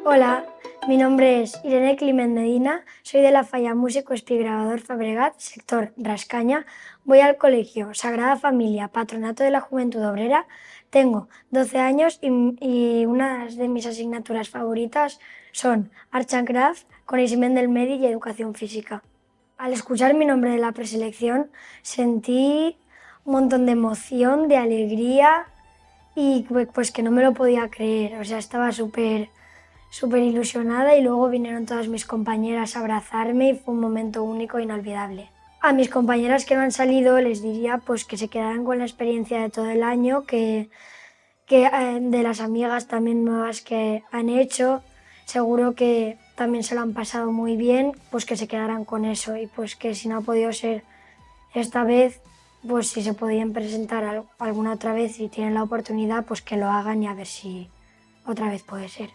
Hola, mi nombre es Irene Climent Medina, soy de la Falla Músico Espigrabador Fabregat, sector Rascaña. Voy al colegio Sagrada Familia, Patronato de la Juventud Obrera. Tengo 12 años y unas de mis asignaturas favoritas son Arts and Craft, Coneixement del Medi y Educación Física. Al escuchar mi nombre de la preselección sentí un montón de emoción, de alegría y pues que no me lo podía creer. O sea, estaba súper ilusionada y luego vinieron todas mis compañeras a abrazarme y fue un momento único e inolvidable. A mis compañeras que no han salido les diría pues que se quedaran con la experiencia de todo el año, que de las amigas también nuevas que han hecho, seguro que también se lo han pasado muy bien, pues que se quedaran con eso y pues que si no ha podido ser esta vez, pues si se podían presentar alguna otra vez y tienen la oportunidad, pues que lo hagan y a ver si otra vez puede ser.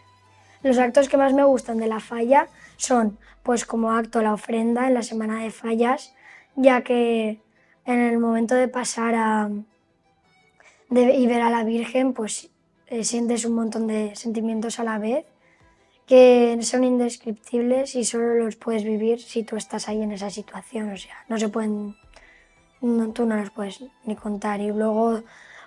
Los actos que más me gustan de la falla son, pues como acto, la ofrenda en la semana de fallas, ya que en el momento de pasar y ver a la Virgen, pues sientes un montón de sentimientos a la vez que son indescriptibles y solo los puedes vivir si tú estás ahí en esa situación. O sea, no se pueden, tú no los puedes ni contar. Y luego,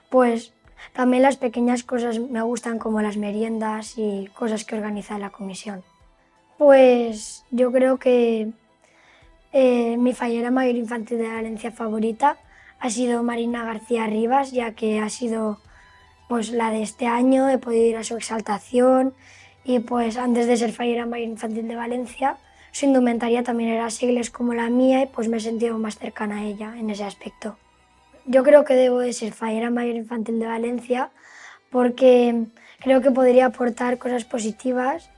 pues también las pequeñas cosas me gustan, como las meriendas y cosas que organiza la comisión. Pues yo creo que mi fallera mayor infantil de Valencia favorita ha sido Marina García Rivas, ya que ha sido pues la de este año, he podido ir a su exaltación y pues antes de ser fallera mayor infantil de Valencia, su indumentaria también era sigles como la mía y pues me he sentido más cercana a ella en ese aspecto. Yo creo que debo de ser fallera mayor infantil de Valencia porque creo que podría aportar cosas positivas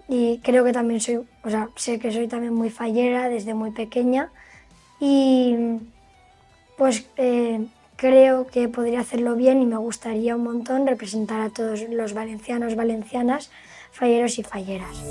y creo que también soy, o sea, sé que soy también muy fallera desde muy pequeña y pues creo que podría hacerlo bien y me gustaría un montón representar a todos los valencianos, valencianas, falleros y falleras.